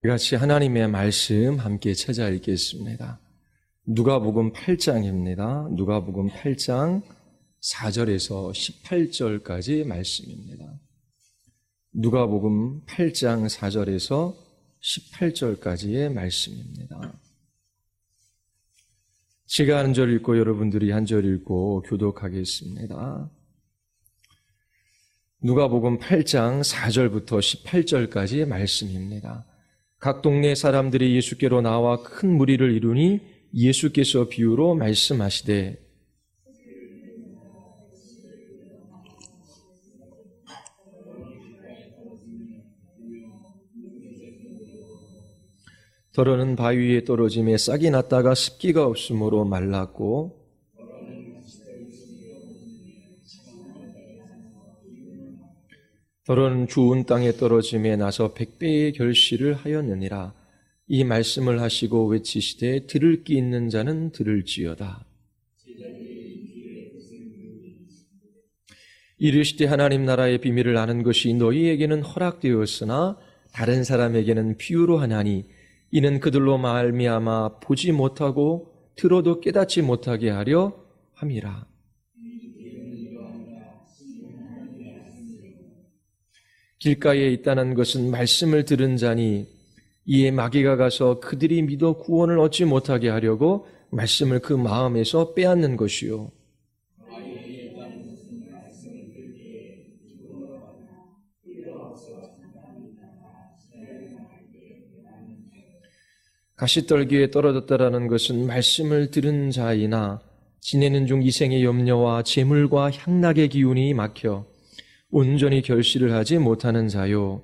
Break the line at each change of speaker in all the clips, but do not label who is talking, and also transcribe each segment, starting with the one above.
같이 하나님의 말씀 함께 찾아 읽겠습니다. 누가복음 8장입니다. 누가복음 8장 4절에서 18절까지 말씀입니다. 누가복음 8장 4절에서 18절까지의 말씀입니다. 제가 한 절 읽고 여러분들이 한 절 읽고 교독하겠습니다. 누가복음 8장 4절부터 18절까지의 말씀입니다. 각 동네 사람들이 예수께로 나와 큰 무리를 이루니 예수께서 비유로 말씀하시되 더러는 바위 위에 떨어짐에 싹이 났다가 습기가 없으므로 말랐고 더러는 좋은 땅에 떨어짐에 나서 100배의 결실을 하였느니라. 이 말씀을 하시고 외치시되 들을 귀 있는 자는 들을지어다. 이르시되 하나님 나라의 비밀을 아는 것이 너희에게는 허락되었으나 다른 사람에게는 비유로 하나니 이는 그들로 말미암아 보지 못하고 들어도 깨닫지 못하게 하려 함이라. 길가에 있다는 것은 말씀을 들은 자니 이에 마귀가 가서 그들이 믿어 구원을 얻지 못하게 하려고 말씀을 그 마음에서 빼앗는 것이요. 가시떨기에 떨어졌다라는 것은 말씀을 들은 자이나 지내는 중 이생의 염려와 재물과 향락의 기운이 막혀 온전히 결실을 하지 못하는 자요.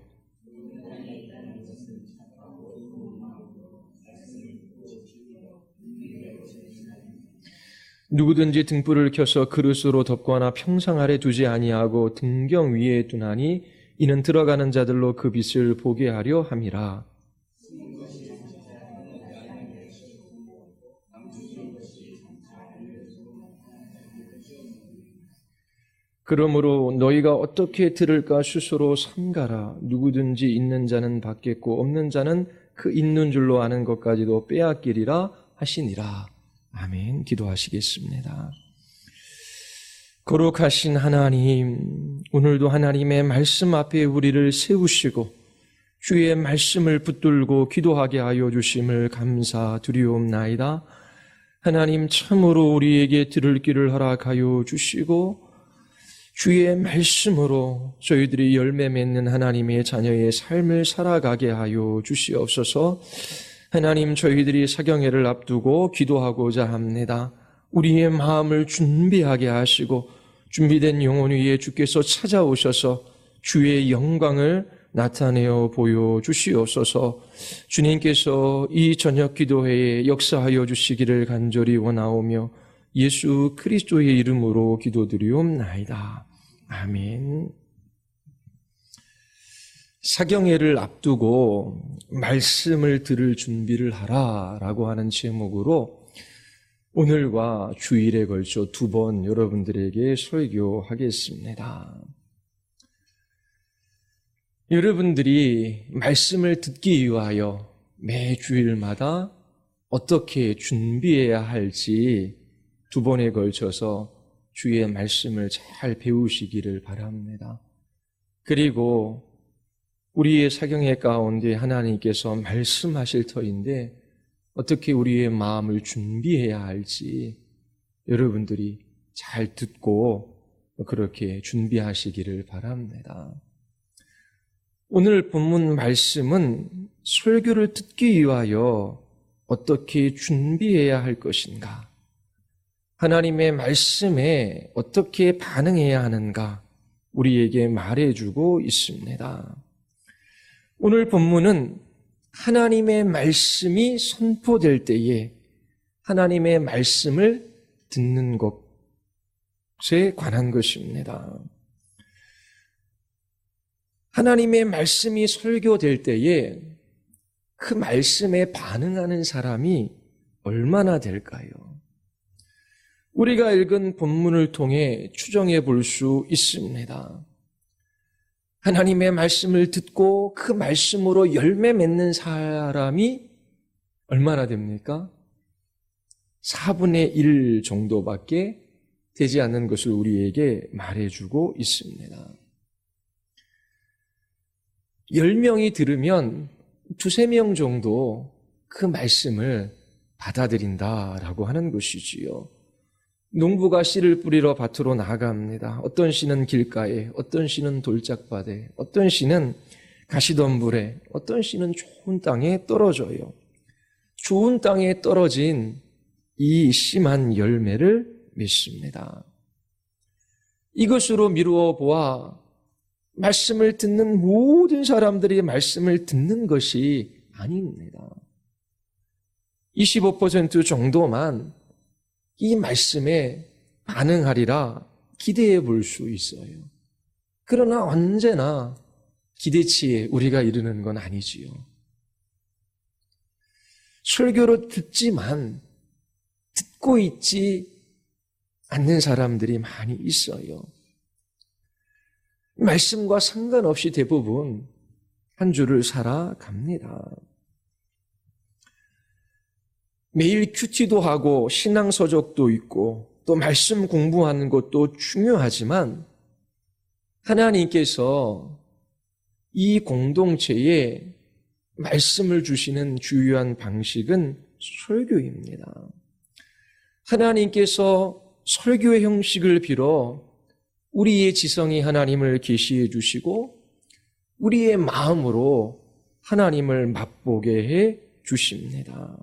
누구든지 등불을 켜서 그릇으로 덮거나 평상 아래 두지 아니하고 등경 위에 두나니 이는 들어가는 자들로 그 빛을 보게 하려 함이라. 그러므로 너희가 어떻게 들을까 스스로 삼가라. 누구든지 있는 자는 받겠고 없는 자는 그 있는 줄로 아는 것까지도 빼앗기리라 하시니라. 아멘. 기도하시겠습니다. 거룩하신 하나님, 오늘도 하나님의 말씀 앞에 우리를 세우시고 주의 말씀을 붙들고 기도하게 하여 주심을 감사드리옵나이다. 하나님 참으로 우리에게 들을 길을 허락하여 주시고 주의 말씀으로 저희들이 열매 맺는 하나님의 자녀의 삶을 살아가게 하여 주시옵소서. 하나님, 저희들이 사경회를 앞두고 기도하고자 합니다. 우리의 마음을 준비하게 하시고 준비된 영혼 위에 주께서 찾아오셔서 주의 영광을 나타내어 보여주시옵소서. 주님께서 이 저녁 기도회에 역사하여 주시기를 간절히 원하오며 예수 그리스도의 이름으로 기도드리옵나이다. 아멘. 사경회를 앞두고 말씀을 들을 준비를 하라라고 하는 제목으로 오늘과 주일에 걸쳐 2번 여러분들에게 설교하겠습니다. 여러분들이 말씀을 듣기 위하여 매 주일마다 어떻게 준비해야 할지 2번에 걸쳐서 주의 말씀을 잘 배우시기를 바랍니다. 그리고 우리의 사경회 가운데 하나님께서 말씀하실 터인데 어떻게 우리의 마음을 준비해야 할지 여러분들이 잘 듣고 그렇게 준비하시기를 바랍니다. 오늘 본문 말씀은 설교를 듣기 위하여 어떻게 준비해야 할 것인가, 하나님의 말씀에 어떻게 반응해야 하는가 우리에게 말해주고 있습니다. 오늘 본문은 하나님의 말씀이 선포될 때에 하나님의 말씀을 듣는 것에 관한 것입니다. 하나님의 말씀이 설교될 때에 그 말씀에 반응하는 사람이 얼마나 될까요? 우리가 읽은 본문을 통해 추정해 볼 수 있습니다. 하나님의 말씀을 듣고 그 말씀으로 열매 맺는 사람이 얼마나 됩니까? 4분의 1 정도밖에 되지 않는 것을 우리에게 말해주고 있습니다. 10명이 들으면 2~3명 정도 그 말씀을 받아들인다라고 하는 것이지요. 농부가 씨를 뿌리러 밭으로 나갑니다. 어떤 씨는 길가에, 어떤 씨는 돌짝밭에, 어떤 씨는 가시덤불에, 어떤 씨는 좋은 땅에 떨어져요. 좋은 땅에 떨어진 이 씨만 열매를 맺습니다. 이것으로 미루어 보아 말씀을 듣는 모든 사람들이 말씀을 듣는 것이 아닙니다. 25% 정도만 이 말씀에 반응하리라 기대해 볼 수 있어요. 그러나 언제나 기대치에 우리가 이르는 건 아니지요. 설교로 듣지만 듣고 있지 않는 사람들이 많이 있어요. 말씀과 상관없이 대부분 한 주를 살아갑니다. 매일 큐티도 하고 신앙서적도 읽고 또 말씀 공부하는 것도 중요하지만 하나님께서 이 공동체에 말씀을 주시는 주요한 방식은 설교입니다. 하나님께서 설교의 형식을 빌어 우리의 지성이 하나님을 계시해 주시고 우리의 마음으로 하나님을 맛보게 해 주십니다.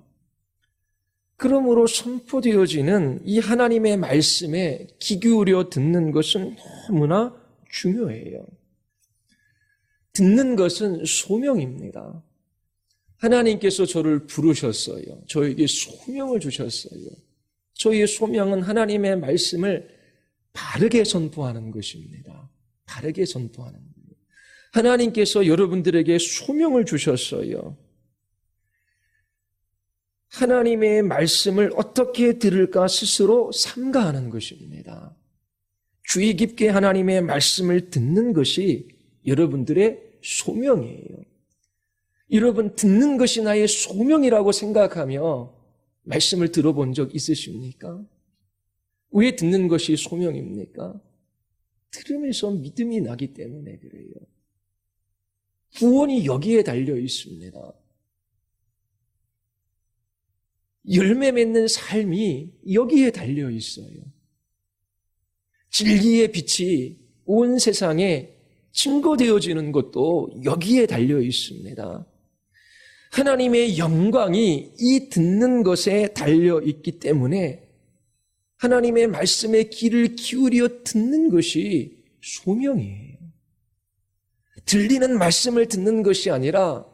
그러므로 선포되어지는 이 하나님의 말씀에 귀 기울여 듣는 것은 너무나 중요해요. 듣는 것은 소명입니다. 하나님께서 저를 부르셨어요. 저에게 소명을 주셨어요. 저희의 소명은 하나님의 말씀을 바르게 선포하는 것입니다. 바르게 선포하는 거예요. 하나님께서 여러분들에게 소명을 주셨어요. 하나님의 말씀을 어떻게 들을까 스스로 삼가하는 것입니다. 주의 깊게 하나님의 말씀을 듣는 것이 여러분들의 소명이에요. 여러분 듣는 것이 나의 소명이라고 생각하며 말씀을 들어본 적 있으십니까? 왜 듣는 것이 소명입니까? 들으면서 믿음이 나기 때문에 그래요. 구원이 여기에 달려 있습니다. 열매 맺는 삶이 여기에 달려 있어요. 진리의 빛이 온 세상에 증거되어지는 것도 여기에 달려 있습니다. 하나님의 영광이 이 듣는 것에 달려 있기 때문에 하나님의 말씀에 귀를 기울여 듣는 것이 소명이에요. 들리는 말씀을 듣는 것이 아니라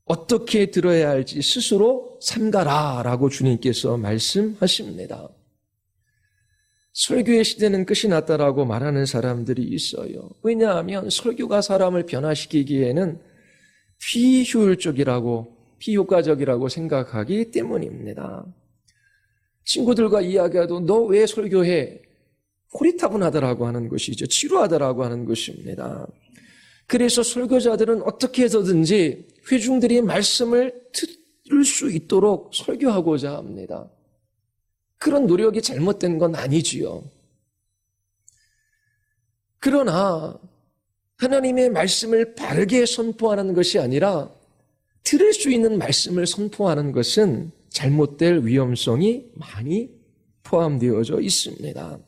어떻게 들어야 할지 스스로 삼가라라고 주님께서 말씀하십니다. 설교의 시대는 끝이 났다라고 말하는 사람들이 있어요. 왜냐하면 설교가 사람을 변화시키기에는 비효율적이라고 비효과적이라고 생각하기 때문입니다. 친구들과 이야기해도 너 왜 설교해? 고리타분하다라고 하는 것이죠. 지루하다라고 하는 것입니다. 그래서 설교자들은 어떻게 해서든지 회중들이 말씀을 들을 수 있도록 설교하고자 합니다. 그런 노력이 잘못된 건 아니지요. 그러나 하나님의 말씀을 바르게 선포하는 것이 아니라 들을 수 있는 말씀을 선포하는 것은 잘못될 위험성이 많이 포함되어져 있습니다.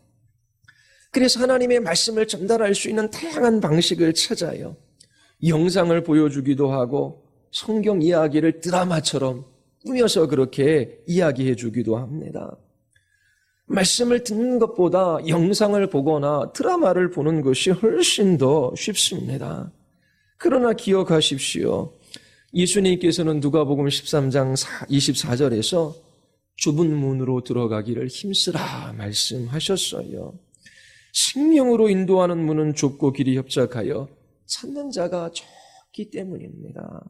그래서 하나님의 말씀을 전달할 수 있는 다양한 방식을 찾아요. 영상을 보여주기도 하고 성경 이야기를 드라마처럼 꾸며서 그렇게 이야기해 주기도 합니다. 말씀을 듣는 것보다 영상을 보거나 드라마를 보는 것이 훨씬 더 쉽습니다. 그러나 기억하십시오. 예수님께서는 누가복음 13장 24절에서 좁은 문으로 들어가기를 힘쓰라 말씀하셨어요. 생명으로 인도하는 문은 좁고 길이 협착하여 찾는 자가 적기 때문입니다.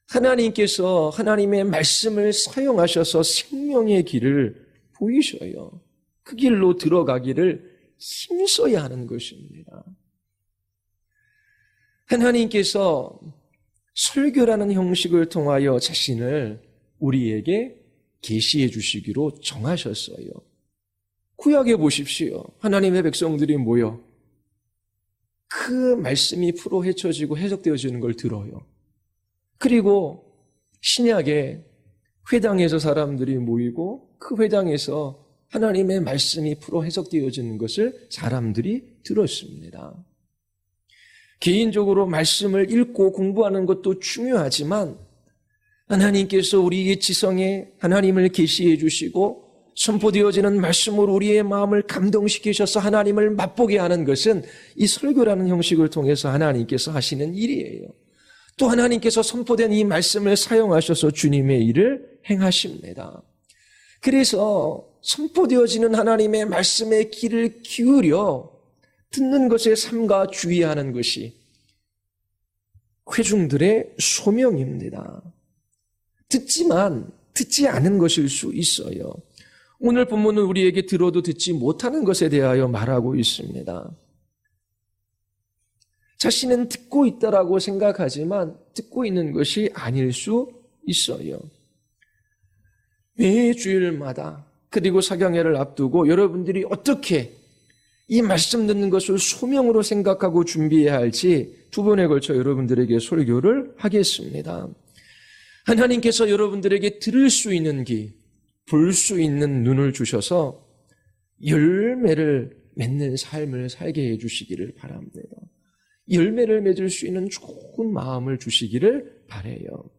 하나님께서 하나님의 말씀을 사용하셔서 생명의 길을 보이셔요. 그 길로 들어가기를 힘써야 하는 것입니다. 하나님께서 설교라는 형식을 통하여 자신을 우리에게 계시해 주시기로 정하셨어요. 구약에 보십시오. 하나님의 백성들이 모여 그 말씀이 풀어 헤쳐지고 해석되어지는 걸 들어요. 그리고 신약에 회당에서 사람들이 모이고 그 회당에서 하나님의 말씀이 풀어 해석되어지는 것을 사람들이 들었습니다. 개인적으로 말씀을 읽고 공부하는 것도 중요하지만 하나님께서 우리의 지성에 하나님을 계시해 주시고 선포되어지는 말씀으로 우리의 마음을 감동시키셔서 하나님을 맛보게 하는 것은 이 설교라는 형식을 통해서 하나님께서 하시는 일이에요. 또 하나님께서 선포된 이 말씀을 사용하셔서 주님의 일을 행하십니다. 그래서 선포되어지는 하나님의 말씀에 귀를 기울여 듣는 것에 삼가 주의하는 것이 회중들의 소명입니다. 듣지만 듣지 않은 것일 수 있어요. 오늘 본문은 우리에게 들어도 듣지 못하는 것에 대하여 말하고 있습니다. 자신은 듣고 있다라고 생각하지만 듣고 있는 것이 아닐 수 있어요. 매 주일마다 그리고 사경회를 앞두고 여러분들이 어떻게 이 말씀 듣는 것을 소명으로 생각하고 준비해야 할지 두 번에 걸쳐 여러분들에게 설교를 하겠습니다. 하나님께서 여러분들에게 들을 수 있는 귀, 볼 수 있는 눈을 주셔서 열매를 맺는 삶을 살게 해주시기를 바랍니다. 열매를 맺을 수 있는 좋은 마음을 주시기를 바라요.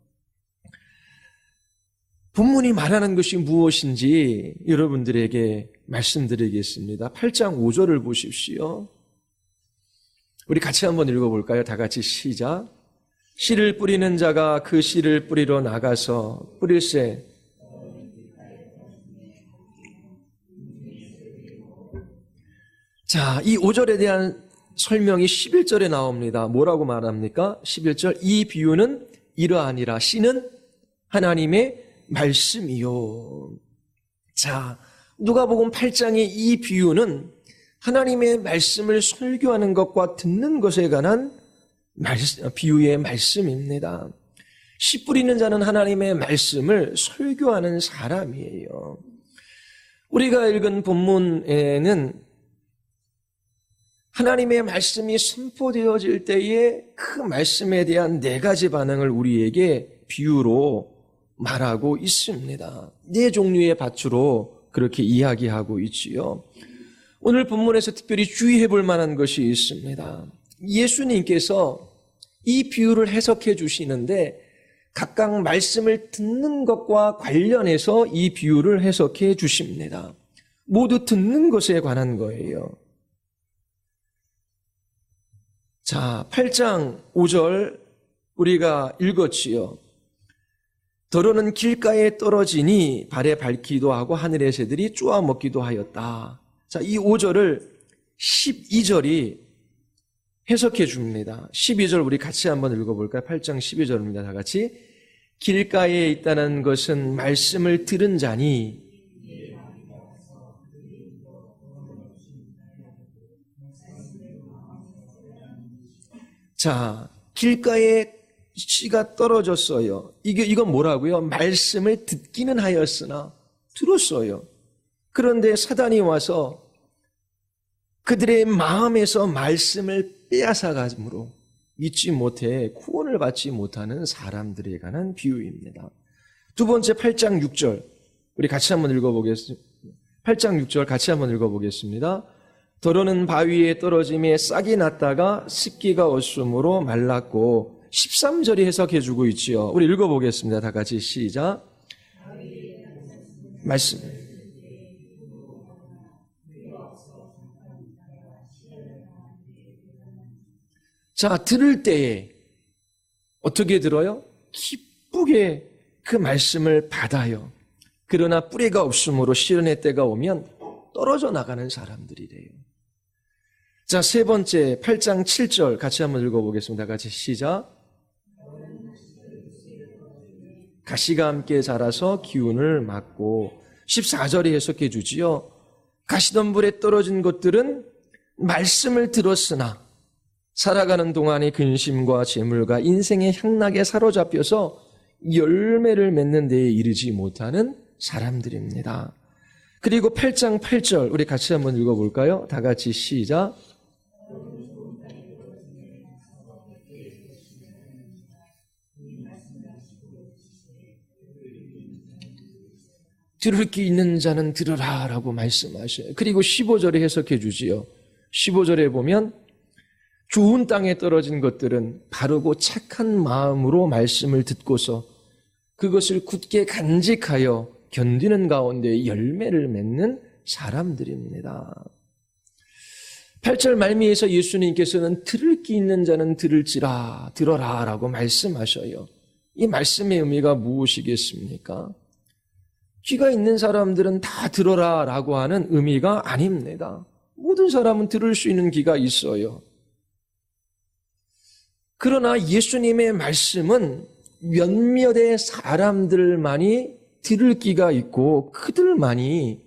본문이 말하는 것이 무엇인지 여러분들에게 말씀드리겠습니다. 8장 5절을 보십시오. 우리 같이 한번 읽어볼까요? 다 같이 시작. 씨를 뿌리는 자가 그 씨를 뿌리러 나가서 뿌릴새 자, 이 5절에 대한 설명이 11절에 나옵니다. 뭐라고 말합니까? 11절 이 비유는 이러하니라. 씨는 하나님의 말씀이요. 자, 누가복음 8장의 이 비유는 하나님의 말씀을 설교하는 것과 듣는 것에 관한 비유의 말씀입니다. 씨 뿌리는 자는 하나님의 말씀을 설교하는 사람이에요. 우리가 읽은 본문에는 하나님의 말씀이 선포되어질 때에 그 말씀에 대한 네 가지 반응을 우리에게 비유로 말하고 있습니다. 네 종류의 밭으로 그렇게 이야기하고 있지요. 오늘 본문에서 특별히 주의해 볼 만한 것이 있습니다. 예수님께서 이 비유를 해석해 주시는데 각각 말씀을 듣는 것과 관련해서 이 비유를 해석해 주십니다. 모두 듣는 것에 관한 거예요. 자, 8장 5절 우리가 읽었지요. 더러는 길가에 떨어지니 발에 밟기도 하고 하늘의 새들이 쪼아 먹기도 하였다. 자, 이 5절을 12절이 해석해 줍니다. 12절 우리 같이 한번 읽어볼까요? 8장 12절입니다. 다 같이. 길가에 있다는 것은 말씀을 들은 자니 자, 길가에 씨가 떨어졌어요. 이건 뭐라고요? 말씀을 듣기는 하였으나 들었어요. 그런데 사단이 와서 그들의 마음에서 말씀을 빼앗아가므로 믿지 못해 구원을 받지 못하는 사람들에 관한 비유입니다. 두 번째 8장 6절 우리 같이 한번 읽어보겠습니다. 8장 6절 같이 한번 읽어보겠습니다. 더러는 바위에 떨어짐에 싹이 났다가 습기가 없음으로 말랐고 13절이 해석해주고 있지요. 우리 읽어보겠습니다. 다 같이 시작. 말씀. 자, 들을 때에 어떻게 들어요? 기쁘게 그 말씀을 받아요. 그러나 뿌리가 없으므로 시련의 때가 오면 떨어져 나가는 사람들이래요. 자, 세 번째 8장 7절 같이 한번 읽어보겠습니다. 같이 시작. 가시가 함께 자라서 기운을 막고 14절이 해석해 주지요. 가시덤불에 떨어진 것들은 말씀을 들었으나 살아가는 동안의 근심과 재물과 인생의 향락에 사로잡혀서 열매를 맺는 데에 이르지 못하는 사람들입니다. 그리고 8장 8절 우리 같이 한번 읽어볼까요? 다 같이 시작. 들을 귀 있는 자는 들으라 라고 말씀하셔요. 그리고 15절에 해석해 주지요. 15절에 보면 좋은 땅에 떨어진 것들은 바르고 착한 마음으로 말씀을 듣고서 그것을 굳게 간직하여 견디는 가운데 열매를 맺는 사람들입니다. 8절 말미에서 예수님께서는 들을 귀 있는 자는 들을지라 들어라 라고 말씀하셔요. 이 말씀의 의미가 무엇이겠습니까? 귀가 있는 사람들은 다 들어라 라고 하는 의미가 아닙니다. 모든 사람은 들을 수 있는 귀가 있어요. 그러나 예수님의 말씀은 몇몇의 사람들만이 들을 귀가 있고 그들만이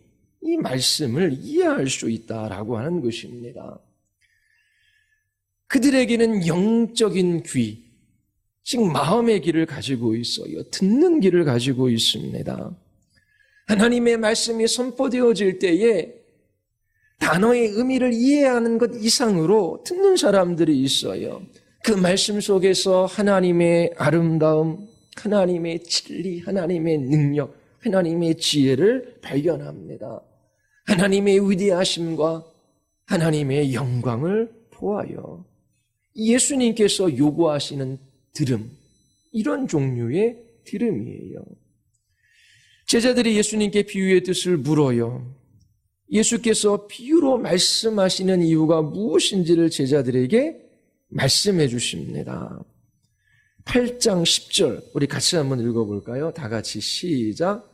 이 말씀을 이해할 수 있다라고 하는 것입니다. 그들에게는 영적인 귀, 즉 마음의 귀를 가지고 있어요. 듣는 귀를 가지고 있습니다. 하나님의 말씀이 선포되어질 때에 단어의 의미를 이해하는 것 이상으로 듣는 사람들이 있어요. 그 말씀 속에서 하나님의 아름다움, 하나님의 진리, 하나님의 능력, 하나님의 지혜를 발견합니다. 하나님의 위대하심과 하나님의 영광을 보아요. 예수님께서 요구하시는 들음, 이런 종류의 들음이에요. 제자들이 예수님께 비유의 뜻을 물어요. 예수께서 비유로 말씀하시는 이유가 무엇인지를 제자들에게 말씀해 주십니다. 8장 10절 우리 같이 한번 읽어볼까요? 다 같이 시작.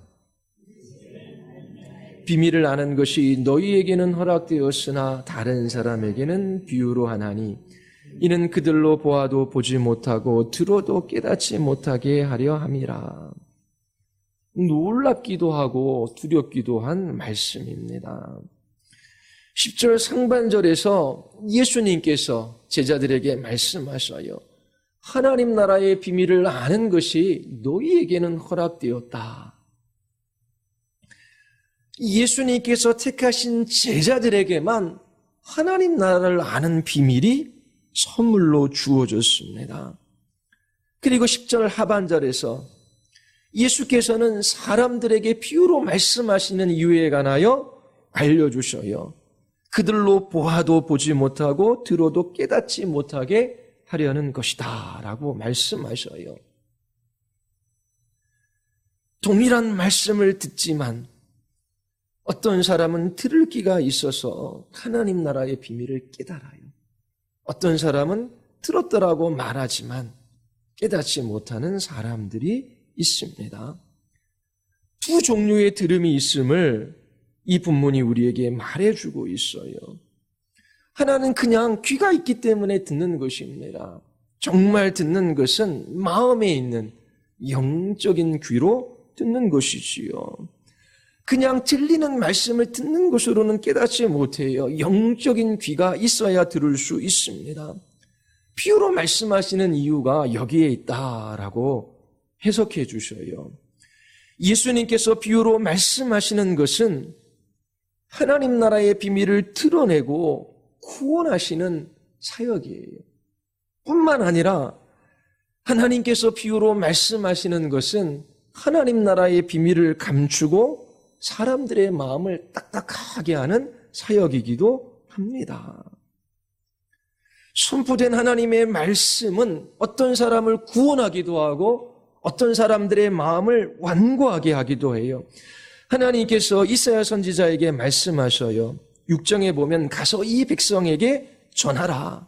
비밀을 아는 것이 너희에게는 허락되었으나 다른 사람에게는 비유로 하나니 이는 그들로 보아도 보지 못하고 들어도 깨닫지 못하게 하려 함이라. 놀랍기도 하고 두렵기도 한 말씀입니다. 10절 상반절에서 예수님께서 제자들에게 말씀하셔요. 하나님 나라의 비밀을 아는 것이 너희에게는 허락되었다. 예수님께서 택하신 제자들에게만 하나님 나라를 아는 비밀이 선물로 주어졌습니다. 그리고 10절 하반절에서 예수께서는 사람들에게 비유로 말씀하시는 이유에 관하여 알려주셔요. 그들로 보아도 보지 못하고 들어도 깨닫지 못하게 하려는 것이다 라고 말씀하셔요. 동일한 말씀을 듣지만 어떤 사람은 들을 귀가 있어서 하나님 나라의 비밀을 깨달아요. 어떤 사람은 들었더라고 말하지만 깨닫지 못하는 사람들이 있습니다. 두 종류의 들음이 있음을 이 본문이 우리에게 말해주고 있어요. 하나는 그냥 귀가 있기 때문에 듣는 것입니다. 정말 듣는 것은 마음에 있는 영적인 귀로 듣는 것이지요. 그냥 들리는 말씀을 듣는 것으로는 깨닫지 못해요. 영적인 귀가 있어야 들을 수 있습니다. 비유로 말씀하시는 이유가 여기에 있다라고 해석해 주셔요. 예수님께서 비유로 말씀하시는 것은 하나님 나라의 비밀을 드러내고 구원하시는 사역이에요. 뿐만 아니라 하나님께서 비유로 말씀하시는 것은 하나님 나라의 비밀을 감추고 사람들의 마음을 딱딱하게 하는 사역이기도 합니다. 선포된 하나님의 말씀은 어떤 사람을 구원하기도 하고 어떤 사람들의 마음을 완고하게 하기도 해요. 하나님께서 이사야 선지자에게 말씀하셔요. 6장에 보면 가서 이 백성에게 전하라.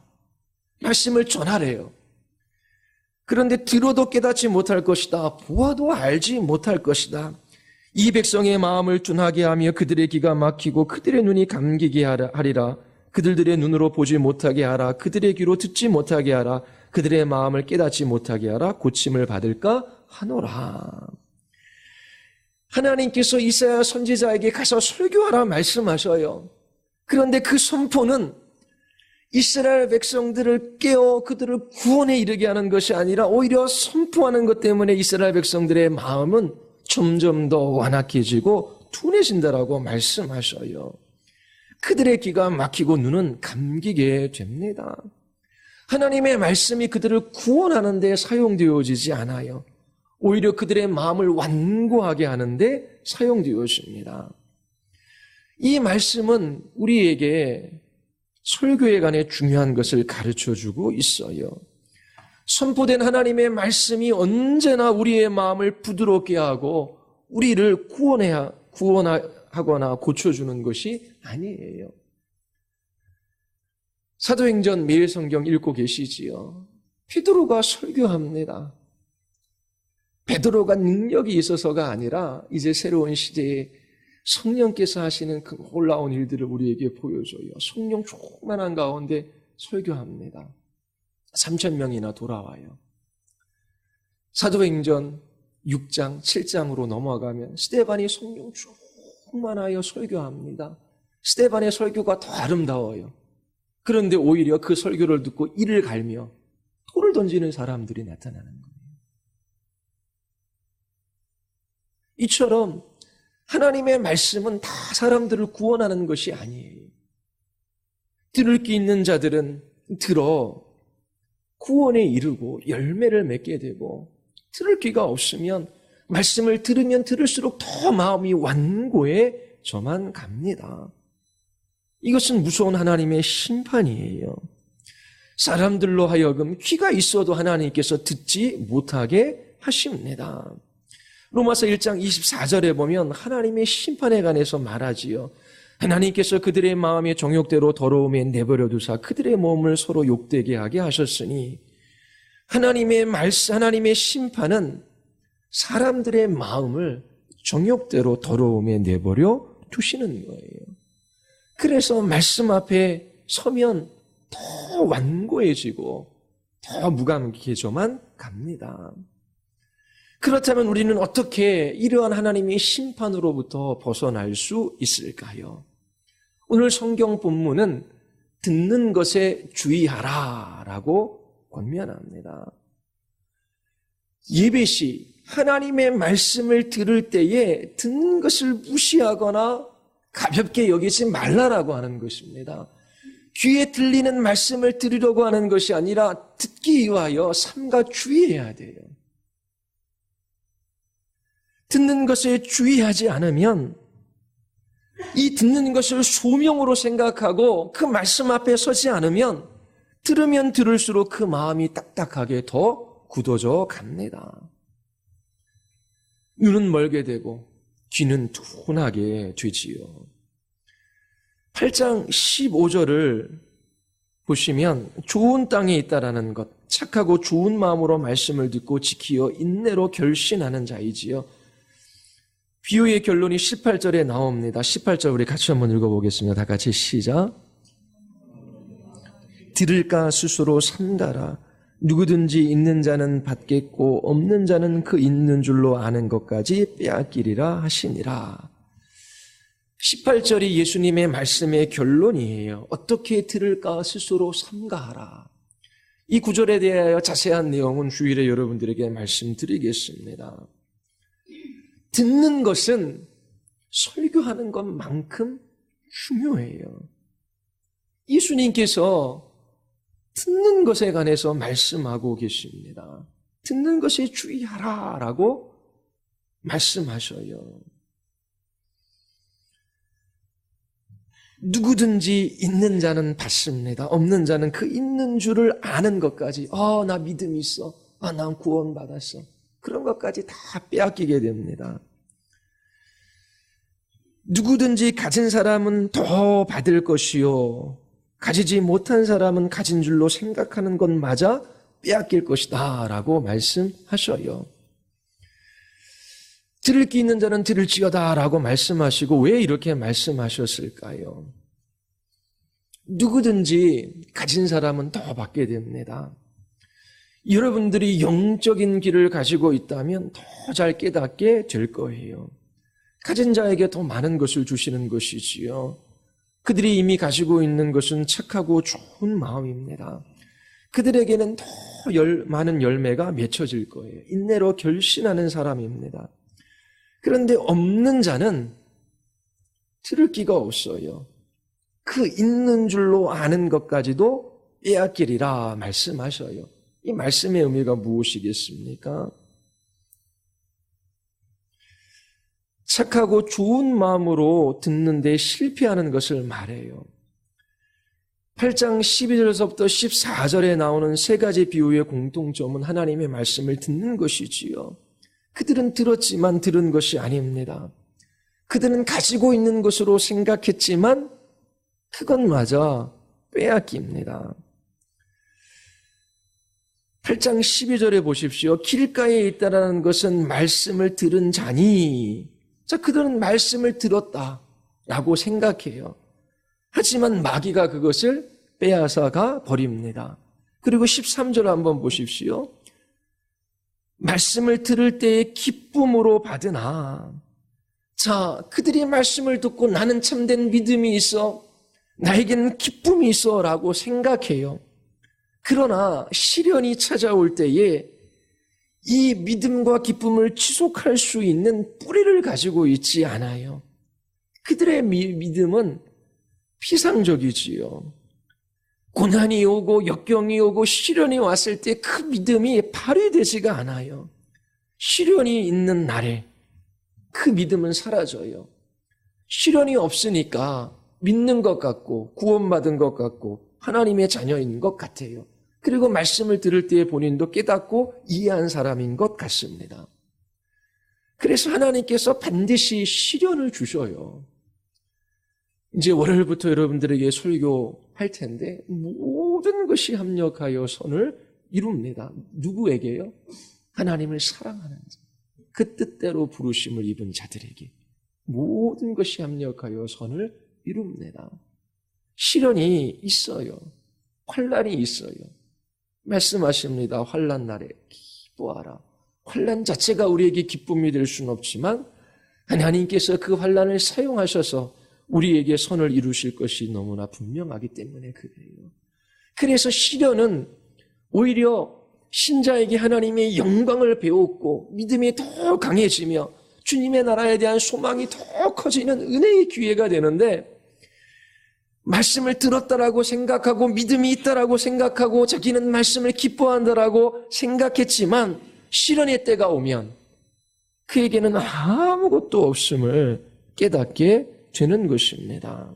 말씀을 전하래요. 그런데 들어도 깨닫지 못할 것이다. 보아도 알지 못할 것이다. 이 백성의 마음을 둔하게 하며 그들의 귀가 막히고 그들의 눈이 감기게 하리라. 그들의 눈으로 보지 못하게 하라. 그들의 귀로 듣지 못하게 하라. 그들의 마음을 깨닫지 못하게 하라. 고침을 받을까 하노라. 하나님께서 이사야 선지자에게 가서 설교하라 말씀하셔요. 그런데 그 선포는 이스라엘 백성들을 깨워 그들을 구원에 이르게 하는 것이 아니라 오히려 선포하는 것 때문에 이스라엘 백성들의 마음은 점점 더 완악해지고 둔해진다라고 말씀하셔요. 그들의 귀가 막히고 눈은 감기게 됩니다. 하나님의 말씀이 그들을 구원하는 데 사용되어지지 않아요. 오히려 그들의 마음을 완고하게 하는데 사용되어집니다. 이 말씀은 우리에게 설교에 관해 중요한 것을 가르쳐주고 있어요. 선포된 하나님의 말씀이 언제나 우리의 마음을 부드럽게 하고 우리를 구원하거나 고쳐주는 것이 아니에요. 사도행전 매일 성경 읽고 계시지요. 베드로가 설교합니다. 베드로가 능력이 있어서가 아니라 이제 새로운 시대에 성령께서 하시는 그 놀라운 일들을 우리에게 보여줘요. 성령 충만한 가운데 설교합니다. 3,000명이나 돌아와요. 사도행전 6장, 7장으로 넘어가면 스데반이 성령 충만하여 설교합니다. 스데반의 설교가 더 아름다워요. 그런데 오히려 그 설교를 듣고 이를 갈며 돌을 던지는 사람들이 나타나는 거예요. 이처럼 하나님의 말씀은 다 사람들을 구원하는 것이 아니에요. 들을 귀 있는 자들은 들어 구원에 이르고 열매를 맺게 되고, 들을 귀가 없으면 말씀을 들으면 들을수록 더 마음이 완고해져만 갑니다. 이것은 무서운 하나님의 심판이에요. 사람들로 하여금 귀가 있어도 하나님께서 듣지 못하게 하십니다. 로마서 1장 24절에 보면 하나님의 심판에 관해서 말하지요. 하나님께서 그들의 마음의 정욕대로 더러움에 내버려 두사 그들의 몸을 서로 욕되게 하게 하셨으니, 하나님의 말씀, 하나님의 심판은 사람들의 마음을 정욕대로 더러움에 내버려 두시는 거예요. 그래서 말씀 앞에 서면 더 완고해지고 더 무감각해져만 갑니다. 그렇다면 우리는 어떻게 이러한 하나님의 심판으로부터 벗어날 수 있을까요? 오늘 성경 본문은 듣는 것에 주의하라라고 권면합니다. 예배 시 하나님의 말씀을 들을 때에 듣는 것을 무시하거나 가볍게 여기지 말라라고 하는 것입니다. 귀에 들리는 말씀을 들으려고 하는 것이 아니라 듣기 위하여 삼가 주의해야 돼요. 듣는 것에 주의하지 않으면 이 듣는 것을 소명으로 생각하고 그 말씀 앞에 서지 않으면 들으면 들을수록 그 마음이 딱딱하게 더 굳어져 갑니다. 눈은 멀게 되고 귀는 둔하게 되지요. 8장 15절을 보시면 좋은 땅에 있다라는 것, 착하고 좋은 마음으로 말씀을 듣고 지키어 인내로 결신하는 자이지요. 비유의 결론이 18절에 나옵니다. 18절 우리 같이 한번 읽어보겠습니다. 다 같이 시작. 들을까 스스로 삼가라. 누구든지 있는 자는 받겠고 없는 자는 그 있는 줄로 아는 것까지 빼앗기리라 하시니라. 18절이 예수님의 말씀의 결론이에요. 어떻게 들을까 스스로 삼가하라. 이 구절에 대하여 자세한 내용은 주일에 여러분들에게 말씀드리겠습니다. 듣는 것은 설교하는 것만큼 중요해요. 예수님께서 듣는 것에 관해서 말씀하고 계십니다. 듣는 것에 주의하라라고 말씀하셔요. 누구든지 있는 자는 받습니다. 없는 자는 그 있는 줄을 아는 것까지, 나 믿음 있어. 난 구원받았어. 그런 것까지 다 빼앗기게 됩니다. 누구든지 가진 사람은 더 받을 것이요, 가지지 못한 사람은 가진 줄로 생각하는 것마저 빼앗길 것이다 라고 말씀하셔요. 들을 귀 있는 자는 들을지어다 라고 말씀하시고, 왜 이렇게 말씀하셨을까요? 누구든지 가진 사람은 더 받게 됩니다. 여러분들이 영적인 길을 가지고 있다면 더 잘 깨닫게 될 거예요. 가진 자에게 더 많은 것을 주시는 것이지요. 그들이 이미 가지고 있는 것은 착하고 좋은 마음입니다. 그들에게는 더 많은 열매가 맺혀질 거예요. 인내로 결신하는 사람입니다. 그런데 없는 자는 들을 기가 없어요. 그 있는 줄로 아는 것까지도 빼앗기리라 말씀하셔요. 이 말씀의 의미가 무엇이겠습니까? 착하고 좋은 마음으로 듣는데 실패하는 것을 말해요. 8장 12절에서부터 14절에 나오는 세 가지 비유의 공통점은 하나님의 말씀을 듣는 것이지요. 그들은 들었지만 들은 것이 아닙니다. 그들은 가지고 있는 것으로 생각했지만 그것마저 빼앗깁니다. 8장 12절에 보십시오. 길가에 있다라는 것은 말씀을 들은 자니, 자, 그들은 말씀을 들었다라고 생각해요. 하지만 마귀가 그것을 빼앗아가 버립니다. 그리고 13절 한번 보십시오. 말씀을 들을 때의 기쁨으로 받으나, 자, 그들이 말씀을 듣고 나는 참된 믿음이 있어, 나에게는 기쁨이 있어 라고 생각해요. 그러나 시련이 찾아올 때에 이 믿음과 기쁨을 지속할 수 있는 뿌리를 가지고 있지 않아요. 그들의 믿음은 피상적이지요. 고난이 오고 역경이 오고 시련이 왔을 때 그 믿음이 발휘되지가 않아요. 시련이 있는 날에 그 믿음은 사라져요. 시련이 없으니까 믿는 것 같고 구원받은 것 같고 하나님의 자녀인 것 같아요. 그리고 말씀을 들을 때에 본인도 깨닫고 이해한 사람인 것 같습니다. 그래서 하나님께서 반드시 시련을 주셔요. 이제 월요일부터 여러분들에게 설교할 텐데 모든 것이 합력하여 선을 이룹니다. 누구에게요? 하나님을 사랑하는 자, 그 뜻대로 부르심을 입은 자들에게 모든 것이 합력하여 선을 이룹니다. 시련이 있어요. 환난이 있어요. 말씀하십니다. 환난 날에 기뻐하라. 환난 자체가 우리에게 기쁨이 될 수는 없지만 하나님께서 그 환난을 사용하셔서 우리에게 선을 이루실 것이 너무나 분명하기 때문에 그래요. 그래서 시련은 오히려 신자에게 하나님의 영광을 배웠고 믿음이 더 강해지며 주님의 나라에 대한 소망이 더 커지는 은혜의 기회가 되는데, 말씀을 들었다라고 생각하고 믿음이 있다라고 생각하고 자기는 말씀을 기뻐한다라고 생각했지만 시련의 때가 오면 그에게는 아무것도 없음을 깨닫게 되는 것입니다.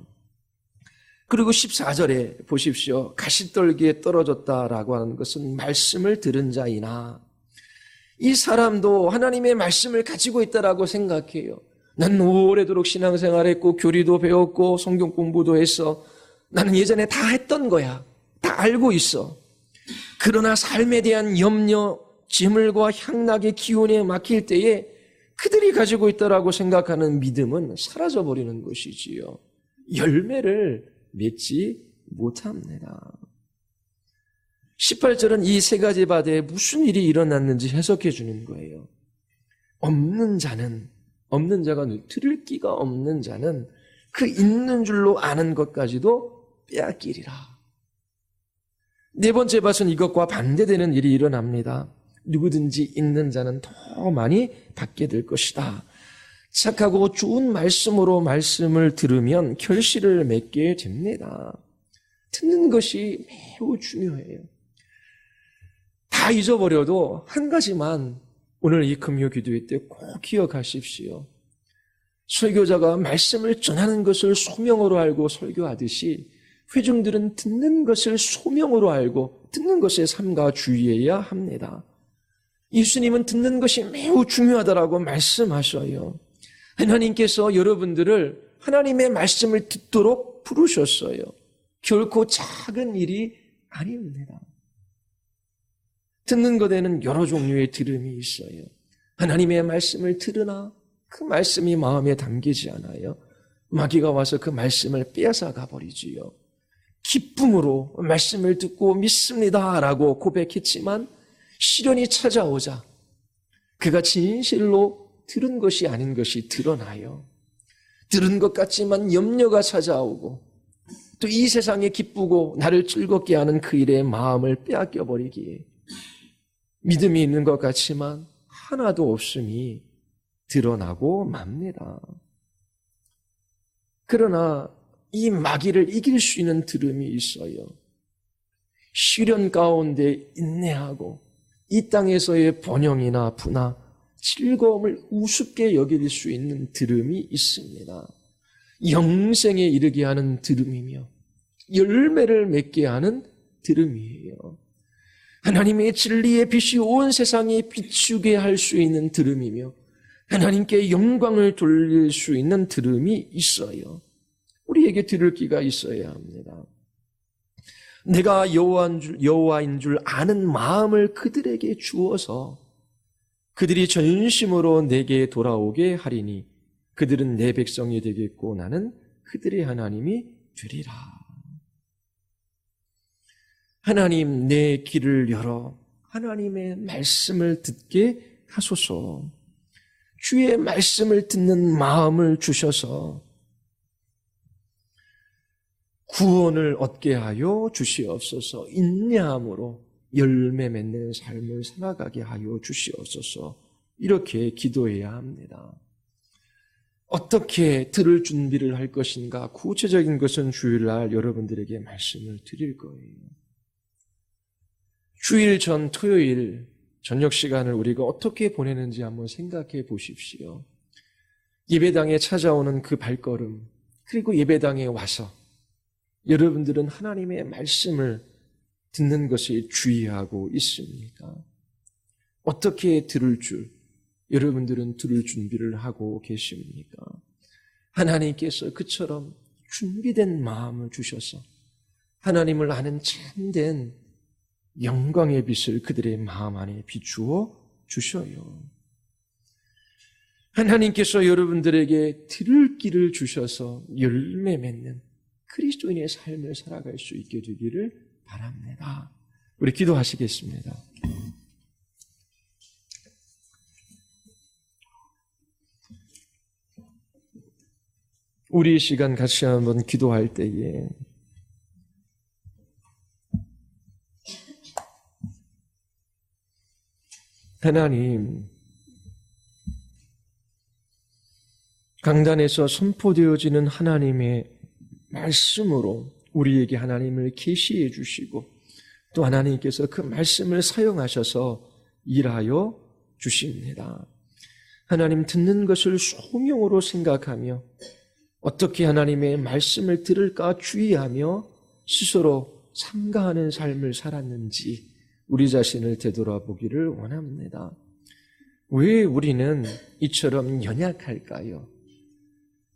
그리고 14절에 보십시오. 가시떨기에 떨어졌다라고 하는 것은 말씀을 들은 자이나, 이 사람도 하나님의 말씀을 가지고 있다라고 생각해요. 난 오래도록 신앙생활했고 교리도 배웠고 성경 공부도 했어. 나는 예전에 다 했던 거야. 다 알고 있어. 그러나 삶에 대한 염려, 재물과 향락의 기운에 막힐 때에 그들이 가지고 있다라고 생각하는 믿음은 사라져버리는 것이지요. 열매를 맺지 못합니다. 18절은 이 세 가지 바다에 무슨 일이 일어났는지 해석해 주는 거예요. 없는 자가 들을 기가 없는 자는 그 있는 줄로 아는 것까지도 빼앗기리라. 네 번째 밭은 이것과 반대되는 일이 일어납니다. 누구든지 있는 자는 더 많이 받게 될 것이다. 착하고 좋은 말씀으로 말씀을 들으면 결실을 맺게 됩니다. 듣는 것이 매우 중요해요. 다 잊어버려도 한 가지만 오늘 이 금요 기도회 때 꼭 기억하십시오. 설교자가 말씀을 전하는 것을 소명으로 알고 설교하듯이 회중들은 듣는 것을 소명으로 알고 듣는 것에 삼가 주의해야 합니다. 예수님은 듣는 것이 매우 중요하다라고 말씀하셔요. 하나님께서 여러분들을 하나님의 말씀을 듣도록 부르셨어요. 결코 작은 일이 아닙니다. 듣는 것에는 여러 종류의 들음이 있어요. 하나님의 말씀을 들으나 그 말씀이 마음에 담기지 않아요. 마귀가 와서 그 말씀을 빼앗아 가버리지요. 기쁨으로 말씀을 듣고 믿습니다라고 고백했지만 시련이 찾아오자 그가 진실로 들은 것이 아닌 것이 드러나요. 들은 것 같지만 염려가 찾아오고 또 이 세상에 기쁘고 나를 즐겁게 하는 그 일의 마음을 빼앗겨 버리기에 믿음이 있는 것 같지만 하나도 없음이 드러나고 맙니다. 그러나 이 마귀를 이길 수 있는 들음이 있어요. 시련 가운데 인내하고 이 땅에서의 번영이나 부나 즐거움을 우습게 여길 수 있는 들음이 있습니다. 영생에 이르게 하는 들음이며 열매를 맺게 하는 들음이에요. 하나님의 진리의 빛이 온 세상에 비추게 할 수 있는 들음이며 하나님께 영광을 돌릴 수 있는 들음이 있어요. 우리에게 들을 귀가 있어야 합니다. 내가 여호와인 줄 아는 마음을 그들에게 주어서 그들이 전심으로 내게 돌아오게 하리니 그들은 내 백성이 되겠고 나는 그들의 하나님이 되리라. 하나님, 내 귀를 열어 하나님의 말씀을 듣게 하소서. 주의 말씀을 듣는 마음을 주셔서 구원을 얻게 하여 주시옵소서. 인내함으로 열매 맺는 삶을 살아가게 하여 주시옵소서. 이렇게 기도해야 합니다. 어떻게 들을 준비를 할 것인가? 구체적인 것은 주일날 여러분들에게 말씀을 드릴 거예요. 주일 전 토요일 저녁 시간을 우리가 어떻게 보내는지 한번 생각해 보십시오. 예배당에 찾아오는 그 발걸음, 그리고 예배당에 와서 여러분들은 하나님의 말씀을 듣는 것에 주의하고 있습니까? 어떻게 들을 줄 여러분들은 들을 준비를 하고 계십니까? 하나님께서 그처럼 준비된 마음을 주셔서 하나님을 아는 참된 영광의 빛을 그들의 마음 안에 비추어 주셔요. 하나님께서 여러분들에게 들을 길을 주셔서 열매 맺는 그리스도인의 삶을 살아갈 수 있게 되기를 바랍니다. 우리 기도하시겠습니다. 우리 시간 같이 한번 기도할 때에 하나님, 강단에서 선포되어지는 하나님의 말씀으로 우리에게 하나님을 계시해 주시고 또 하나님께서 그 말씀을 사용하셔서 일하여 주십니다. 하나님, 듣는 것을 소명으로 생각하며 어떻게 하나님의 말씀을 들을까 주의하며 스스로 삼가하는 삶을 살았는지 우리 자신을 되돌아보기를 원합니다. 왜 우리는 이처럼 연약할까요?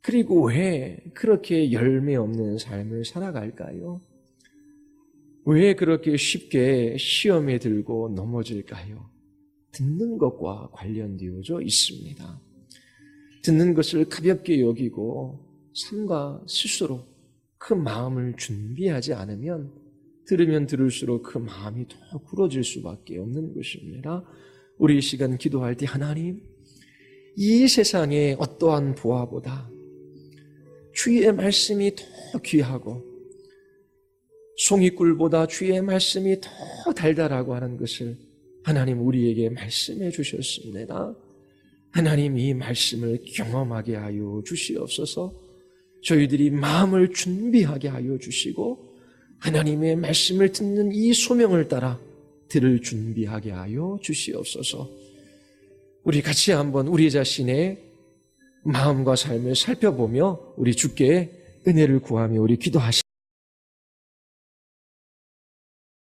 그리고 왜 그렇게 열매 없는 삶을 살아갈까요? 왜 그렇게 쉽게 시험에 들고 넘어질까요? 듣는 것과 관련되어져 있습니다. 듣는 것을 가볍게 여기고 삶과 스스로 그 마음을 준비하지 않으면 들으면 들을수록 그 마음이 더 굳어질 수밖에 없는 것입니다. 우리 이 시간 기도할 때 하나님, 이 세상의 어떠한 보화보다 주의 말씀이 더 귀하고 송이꿀보다 주의 말씀이 더 달달하고 하는 것을 하나님 우리에게 말씀해 주셨습니다. 하나님, 이 말씀을 경험하게 하여 주시옵소서. 저희들이 마음을 준비하게 하여 주시고 하나님의 말씀을 듣는 이 소명을 따라 들을 준비하게 하여 주시옵소서. 우리 같이 한번 우리 자신의 마음과 삶을 살펴보며 우리 주께 은혜를 구하며 우리 기도하시겠습니다.